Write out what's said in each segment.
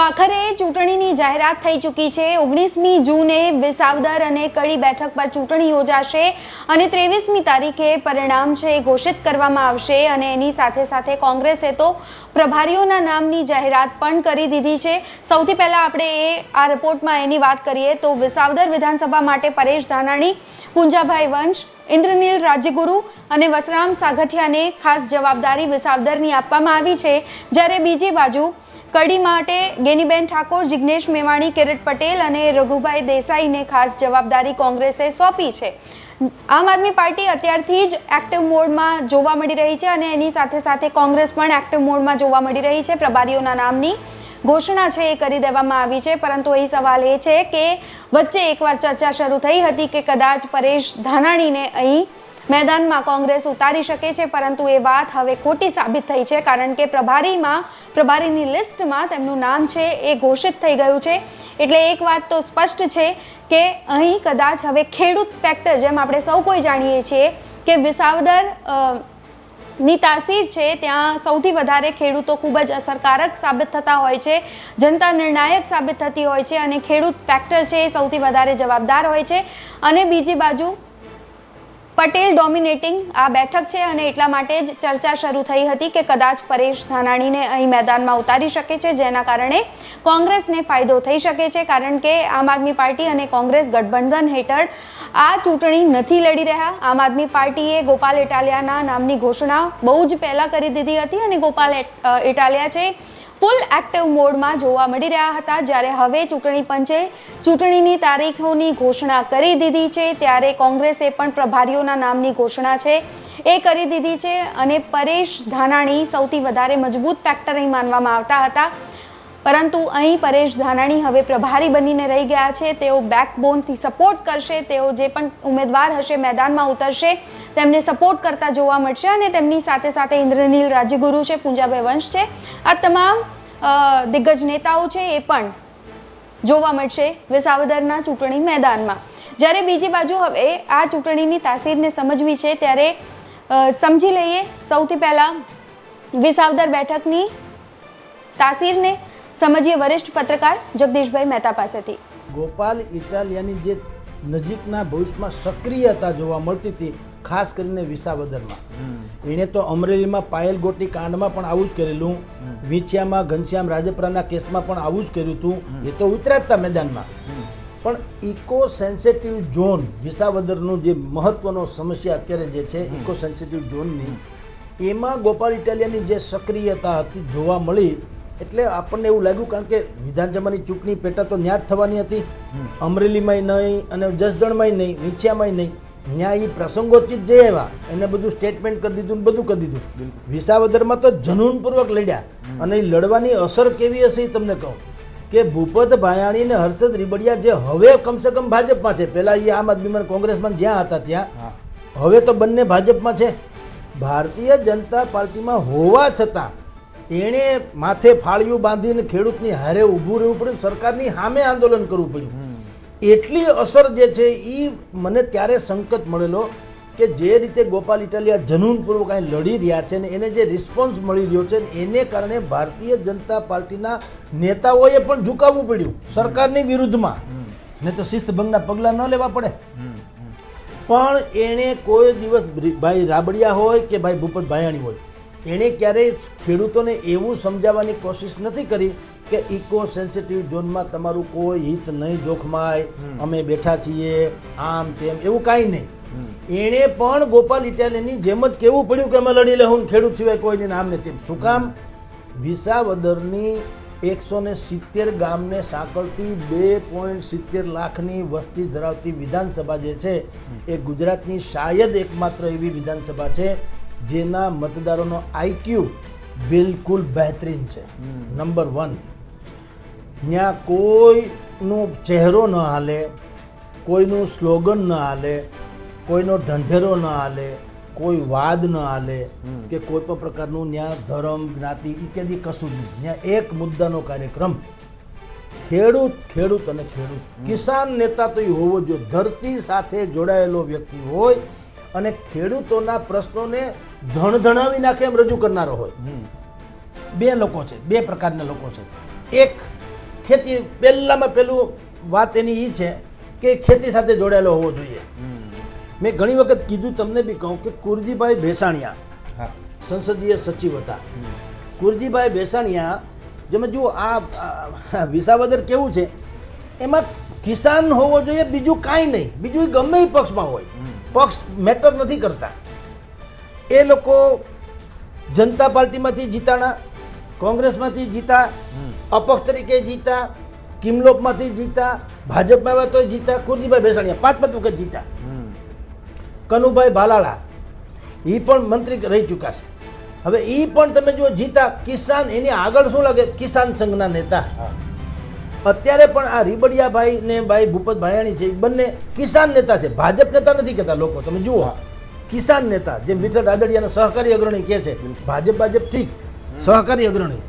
આખરે ચૂંટણીની જાહેરાત થઈ ચૂકી છે। 19મી જૂને વિસાવદર અને કડી બેઠક પર ચૂંટણી યોજાશે અને 23મી તારીખે પરિણામ છે ઘોષિત કરવામાં આવશે અને એની સાથે સાથે કોંગ્રેસે તો પ્રભારીઓના નામની જાહેરાત પણ કરી દીધી છે। સૌથી પહેલા આપણે આ રિપોર્ટમાં એની વાત કરીએ તો વિસાવદર વિધાનસભા માટે પરેશ ધાનાણી, પૂંજાભાઈ વંશ, ઇન્દ્રનીલ રાજ્યગુરુ અને વસરામ સાગઠિયાને ખાસ જવાબદારી વિસાવદરની આપવામાં આવી છે, જ્યારે બીજી બાજુ કડી માટે ગેનીબેન ઠાકોર, જિગ્નેશ મેવાણી, કિરીટ પટેલ અને રઘુભાઈ દેસાઈને ખાસ જવાબદારી કોંગ્રેસે સોંપી છે। આમ આદમી પાર્ટી અત્યારથી જ એક્ટિવ મોડમાં જોવા મળી રહી છે અને એની સાથે સાથે કોંગ્રેસ પણ એક્ટિવ મોડમાં જોવા મળી રહી છે। પ્રભારીઓના નામની ઘોષણા છે એ કરી દેવામાં આવી છે, પરંતુ અહીં સવાલ એ છે કે વચ્ચે એકવાર ચર્ચા શરૂ થઈ હતી કે કદાચ પરેશ ધાનાણીને અહીં મેદાનમાં કોંગ્રેસ ઉતારી શકે છે, પરંતુ એ વાત હવે ખોટી સાબિત થઈ છે, કારણ કે પ્રભારીની લિસ્ટમાં તેમનું નામ છે એ ઘોષિત થઈ ગયું છે। એટલે એક વાત તો સ્પષ્ટ છે કે અહીં કદાચ હવે ખેડૂત ફેક્ટર, જેમ આપણે સૌ કોઈ જાણીએ છીએ કે વિસાવદર ની તાસીર છે ત્યાં સૌથી વધારે ખેડૂતો ખૂબ જ અસરકારક સાબિત થતા હોય છે, જનતા નિર્ણાયક સાબિત થતી હોય છે અને ખેડૂત ફેક્ટર છે એ સૌથી વધારે જવાબદાર હોય છે। અને બીજી બાજુ પટેલ ડોમિનેટિંગ આ બેઠક છે અને એટલા માટે જ ચર્ચા શરૂ થઈ હતી કે કદાચ પરેશ ધાનાણીને અહીં મેદાનમાં ઉતારી શકે છે, જેના કારણે કોંગ્રેસને ફાયદો થઈ શકે છે, કારણ કે આમ આદમી પાર્ટી અને કોંગ્રેસ ગઠબંધન હેઠળ આ ચૂંટણી નથી લડી રહ્યા। આમ આદમી પાર્ટીએ ગોપાલ ઇટાલિયાના નામની ઘોષણા બહુ જ પહેલાં કરી દીધી હતી અને ગોપાલ ઇટાલિયા છે ફૂલ એક્ટિવ મોડમાં જોવા મળી રહ્યા હતા, જ્યારે હવે ચૂંટણી પંચે ચૂંટણીની તારીખોની ઘોષણા કરી દીધી છે, ત્યારે કોંગ્રેસે પણ પ્રભારીઓના નામની ઘોષણા છે એ કરી દીધી છે અને પરેશ ધાનાણી સૌથી વધારે મજબૂત ફેક્ટર અહીં માનવામાં આવતા હતા, પરંતુ અહીં પરેશ ધાનાણી હવે પ્રભારી બનીને રહી ગયા છે। તેઓ બેકબોનથી સપોર્ટ કરશે, તેઓ જે પણ ઉમેદવાર હશે મેદાનમાં ઉતરશે તેમને સપોર્ટ કરતા જોવા મળશે અને તેમની સાથે સાથે ઇન્દ્રનીલ રાજ્યગુરુ છે, પૂંજાભાઈ વંશ છે, આ તમામ દિગ્ગજ નેતાઓ છે એ પણ જોવા મળશે વિસાવદરના ચૂંટણી મેદાનમાં। જ્યારે બીજી બાજુ હવે આ ચૂંટણીની તાસીરને સમજવી છે, ત્યારે સમજી લઈએ સૌથી પહેલા વિસાવદર બેઠકની તાસીરને સમજીએ વરિષ્ઠ પત્રકાર જગદીશભાઈ મહેતા પાસેથી। ગોપાલ ઇટાલિયાની જે નજીકના ભવિષ્યમાં સક્રિયતા જોવા મળતી હતી, ખાસ કરીને વિસાવદરમાં, એણે તો અમરેલીમાં પાયલ ગોટી કાંડમાં પણ આવું જ કરેલું, વિંછિયામાં ઘનશ્યામ રાજપરાના કેસમાં પણ આવું જ કર્યું હતું, એ તો ઉતર્યા હતા મેદાનમાં, પણ ઇકો સેન્સિટિવ ઝોન વિસાવદરનું જે મહત્વનો સમસ્યા અત્યારે જે છે ઇકો સેન્સિટિવ ઝોનની, એમાં ગોપાલ ઇટાલિયાની જે સક્રિયતા હતી જોવા મળી, એટલે આપણને એવું લાગ્યું, કારણ કે વિધાનસભાની ચૂંટણી પેટા તો ન્યા જ થવાની હતી, અમરેલીમાંય નહીં અને જસદણમાંય નહીં, વિંછિયામાંય નહીં, ત્યાં એ પ્રસંગોચિત જે એવા એને બધું સ્ટેટમેન્ટ કરી દીધું, બધું કરી દીધું। વિસાવદરમાં તો જનૂનપૂર્વક લડ્યા અને એ લડવાની અસર કેવી હશે એ તમને કહું કે ભૂપત ભાયાણી અને હર્ષદ રીબડિયા જે હવે કમસે કમ ભાજપમાં છે, પહેલા એ આમ આદમીમાં કોંગ્રેસમાં જ્યાં હતા ત્યાં, હવે તો બંને ભાજપમાં છે। ભારતીય જનતા પાર્ટીમાં હોવા છતાં એણે માથે ફાળિયું બાંધીને ખેડૂતની હારે ઊભું રહેવું પડ્યું, સરકારની સામે આંદોલન કરવું પડ્યું। એટલી અસર જે છે એ મને ત્યારે સંકેત મળેલો કે જે રીતે ગોપાલ ઇટાલિયા જનૂનપૂર્વક અહીં લડી રહ્યા છે ને એને જે રિસ્પોન્સ મળી રહ્યો છે એને કારણે ભારતીય જનતા પાર્ટીના નેતાઓએ પણ ઝુકાવવું પડ્યું સરકારની વિરુદ્ધમાં, ને તો શિસ્તભંગના પગલાં ન લેવા પડે। પણ એણે કોઈ દિવસ ભાઈ રાબડિયા હોય કે ભાઈ ભૂપત ભાયાણી હોય, એણે ક્યારેય ખેડૂતોને એવું સમજાવવાની કોશિશ નથી કરી કે ઇકો સેન્સિટિવ ઝોનમાં તમારું કોઈ હિત નહીં જોખમાય, અમે બેઠા છીએ આમ તેમ, એવું કાંઈ નહીં। એણે પણ ગોપાલ ઇટાલિયાની જેમ જ કહેવું પડ્યું કે અમે લડી લેવું, ખેડૂત સિવાય કોઈને નામ નથી। શું કામ? વિસાવદરની 170 ગામને સાંકળતી 2.70 લાખની વસ્તી ધરાવતી વિધાનસભા જે છે એ ગુજરાતની શાયદ એકમાત્ર એવી વિધાનસભા છે જેના મતદારોનો આઈક્યુ બિલકુલ બહેતરીન છે, નંબર 1। ત્યાં કોઈનો ચહેરો ન હાલે, કોઈનું સ્લોગન ન હાલે, કોઈનો ઢંઢેરો ન હાલે, કોઈ વાદ ન હાલે કે કોઈ પણ પ્રકારનું ત્યાં ધર્મ, જ્ઞાતિ ઇત્યાદિ કશું જ નહીં। ત્યાં એક મુદ્દાનો કાર્યક્રમ, ખેડૂત, ખેડૂત અને ખેડૂત। કિસાન નેતા તો એ હોવો જોઈએ, ધરતી સાથે જોડાયેલો વ્યક્તિ હોય અને ખેડૂતોના પ્રશ્નોને ધણધણાવી નાખે એમ રજૂ કરનારો હોય। બે લોકો છે, બે પ્રકારના લોકો છે। એક ખેતી પહેલામાં પહેલું વાત એની એ છે કે ખેતી સાથે જોડાયેલો હોવો જોઈએ. મેં ઘણી વખત કીધું, તમને બી કહું કે કુરજીભાઈ ભેસાણિયા સંસદીય સચિવ હતા. કુરજીભાઈ ભેસાણિયા જેમાં જુઓ આ વિસાવદર કેવું છે, એમાં કિસાન હોવો જોઈએ, બીજું કાંઈ નહીં, બીજું ગમે એ પક્ષમાં હોય, પક્ષ મેટર નથી કરતા. એ લોકો જનતા પાર્ટીમાંથી જીતાણા, કોંગ્રેસમાંથી જીતા, અપક્ષ તરીકે જીતા, કિમલોપમાંથી જીતા, ભાજપમાં આવ્યા તો જીતા. કુરજીભાઈ ભેસાણિયા 5 વખત જીતા. કનુભાઈ ભાલાળા એ પણ મંત્રી રહી ચૂક્યા છે. હવે એ પણ તમે જો જીતા, કિસાન, એની આગળ શું લાગે, કિસાન સંઘના નેતા. અત્યારે પણ આ રીબડિયાભાઈ ને ભાઈ ભૂપત ભાયાણી છે, એ બંને કિસાન નેતા છે, ભાજપ નેતા નથી કહેતા લોકો. તમે જુઓ, કિસાન નેતા, જેમ વિઠ્ઠલ રાદડિયાના સહકારી અગ્રણી કહે છે, ભાજપ ઠીક, સહકારી અગ્રણી.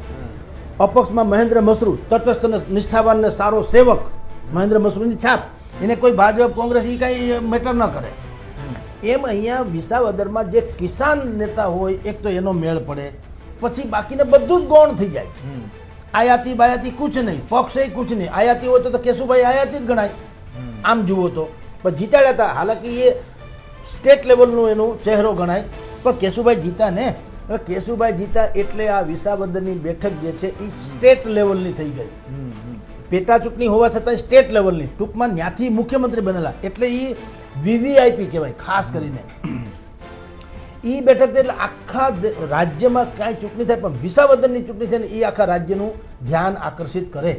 અપક્ષમાં મહેન્દ્ર મસરૂ, તટસ્થ અને નિષ્ઠાવાન ને સારો સેવક, મહેન્દ્ર મસરૂની છાપ. એને કોઈ ભાજપ કોંગ્રેસ એ કાંઈ મેટર ન કરે. એમ અહીંયા વિસાવદરમાં જે કિસાન નેતા હોય, એક તો એનો મેળ પડે, પછી બાકીને બધું જ ગૌણ થઈ જાય. આયાતી બાયાતી કુછ નહીં, પક્ષ એ કુછ નહીં. આયાતી હોય તો કેશુભાઈ આયાતી જ ગણાય આમ જુઓ તો. પણ જીતાડ્યા હતા, હાલાકી એ સ્ટેટ લેવલનું એનું ચહેરો ગણાય, પણ કેશુભાઈ જીતા ને. હવે કેશુભાઈ જીતા એટલે આ વિસાવદરની બેઠક જે છે એ સ્ટેટ લેવલની થઈ ગઈ. પેટા ચૂંટણી હોવા છતાં સ્ટેટ લેવલની, ટૂંકમાં ત્યાંથી મુખ્યમંત્રી બનેલા, એટલે એ વીવીઆઈપી કહેવાય ખાસ કરીને. એ બેઠક એટલે આખા રાજ્યમાં કાંઈ ચૂંટણી થાય, પણ વિસાવદરની ચૂંટણી છે ને એ આખા રાજ્યનું ધ્યાન આકર્ષિત કરે.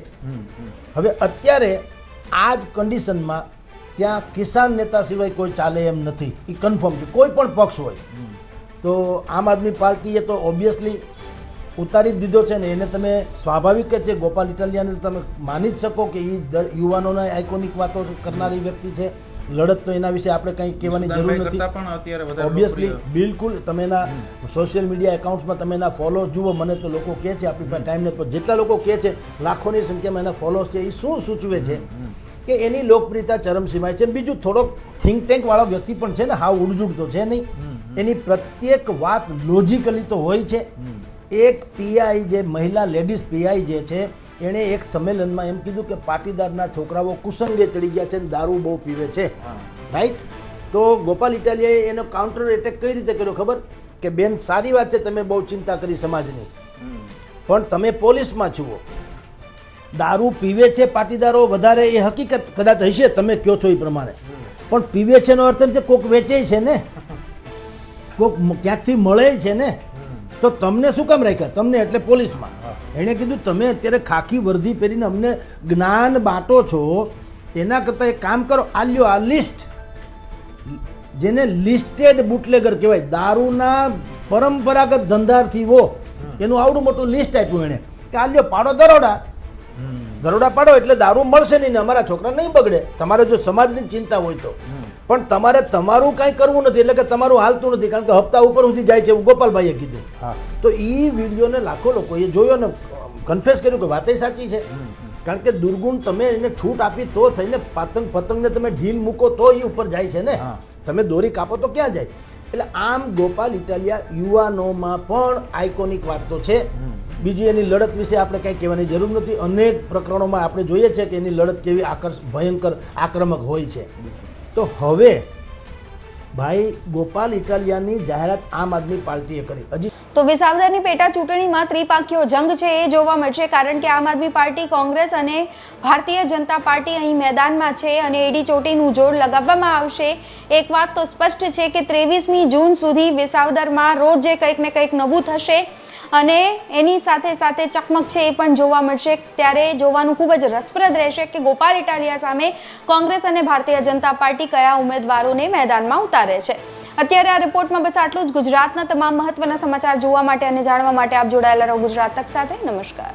હવે અત્યારે આ જ કન્ડિશનમાં ત્યાં કિસાન નેતા સિવાય કોઈ ચાલે એમ નથી, એ કન્ફર્મ છે. કોઈ પણ પક્ષ હોય તો આમ આદમી પાર્ટીએ તો ઓબ્વિયસલી ઉતારી જ દીધો છે ને. એને તમે સ્વાભાવિક જ છે, ગોપાલ ઇટાલિયાને તમે માની જ શકો કે એ યુવાનોના આઇકોનિક વાતો કરનારી વ્યક્તિ છે. લડત તો એના વિશે આપણે કંઈ કહેવાની જરૂર નથી. ઓબ્વિયસલી બિલકુલ. તમે એના સોશિયલ મીડિયા એકાઉન્ટ્સમાં તમે એના ફોલો જુઓ. મને તો લોકો કહે છે, આપણી પાસે ટાઈમ નથી, જેટલા લોકો કહે છે લાખોની સંખ્યામાં એના ફોલોઅર્સ છે, એ શું સૂચવે છે કે એની લોકપ્રિયતા ચરમસીમાએ છે. બીજું થોડોક થિંક ટેન્ક વાળો વ્યક્તિ પણ છે ને, હાવ ઉડજુડ તો છે નહીં. એની પ્રત્યેક વાત લોજિકલી તો હોય છે. એક પીઆઈ, જે મહિલા લેડીઝ પીઆઈ જે છે, એણે એક સંમેલનમાં એમ કીધું કે પાટીદારના છોકરાઓ કુસંગે ચડી ગયા છે ને દારૂ બહુ પીવે છે. રાઈટ. તો ગોપાલ ઇટાલિયાએ એનો કાઉન્ટર એટેક કઈ રીતે કર્યો ખબર? કે બેન, સારી વાત છે તમે બહુ ચિંતા કરી સમાજની, પણ તમે પોલીસમાં છો. દારૂ પીવે છે પાટીદારો વધારે, એ હકીકત કદાચ હશે, તમે કહો છો એ પ્રમાણે, પણ પીવે છે એનો અર્થ એમ છે કોક વેચે છે ને, કોક ક્યાંકથી મળે છે ને. તો તમને શું કામ રાખ્યા? તમને એટલે પોલીસમાં. એણે કીધું તમે અત્યારે ખાખી વર્દી પહેરીને અમને જ્ઞાન બાંટો છો, એના કરતાં એક કામ કરો, આ લ્યો આ લિસ્ટ, જેને લિસ્ટેડ બુટલેગર કહેવાય, દારૂના પરંપરાગત ધંધાર્થીઓ, એનું આવડું મોટું લિસ્ટ આપ્યું એણે કે આ લ્યો પાડો દરોડા, દરોડા પાડો એટલે દારૂ મળશે નહીં ને અમારા છોકરા નહીં બગડે. તમારે જો સમાજની ચિંતા હોય તો. પણ તમારે તમારું કાંઈ કરવું નથી, એટલે કે તમારું હાલતું નથી, કારણ કે હપ્તા ઉપર સુધી જાય છે, એવું ગોપાલભાઈએ કીધું. તો એ વિડીયોને લાખો લોકોએ જોયો ને કન્ફેસ કર્યું કે વાત સાચી છે. કારણ કે દુર્ગુણ તમે એને છૂટ આપી તો થઈને પતંગને તમે ઢીલ મૂકો તો એ ઉપર જાય છે ને. તમે દોરી કાપો તો ક્યાં જાય? એટલે આમ ગોપાલ ઇટાલિયા યુવાનોમાં પણ આઇકોનિક વાત તો છે. બીજી એની લડત વિશે આપણે કંઈ કહેવાની જરૂર નથી. અનેક પ્રકરણોમાં આપણે જોઈએ છે કે એની લડત કેવી ભયંકર આક્રમક હોય છે. તો હવે ભાઈ ગોપાલ ઇટાલિયાની જાહેરાત આમ આદમી પાર્ટીએ કરી. હજી તો વિસાવદરની પેટા ચૂંટણીમાં ત્રિપાખીયો જંગ છે એ જોવા મળશે, કારણ કે આમ આદમી પાર્ટી, કોંગ્રેસ અને ભારતીય જનતા પાર્ટી અહીં મેદાનમાં છે અને એડી ચોટીનું જોર લગાવવામાં આવશે. એક વાત તો સ્પષ્ટ છે કે 23મી જૂન સુધી વિસાવદરમાં રોજ જે કંઈક ને કંઈક નવું થશે અને એની સાથે સાથે ચકમક છે એ પણ જોવા મળશે. ત્યારે જોવાનું ખૂબ જ રસપ્રદ રહેશે કે ગોપાલ ઇટાલિયા સામે કોંગ્રેસ અને ભારતીય જનતા પાર્ટી કયા ઉમેદવારોને મેદાનમાં ઉતારે છે. અત્યારે આ રિપોર્ટમાં બસ આટલું જ. ગુજરાતના તમામ મહત્વના સમાચાર જોવા માટે અને જાણવા માટે આપ જોડાયેલા રહો ગુજરાત તક સાથે. નમસ્કાર.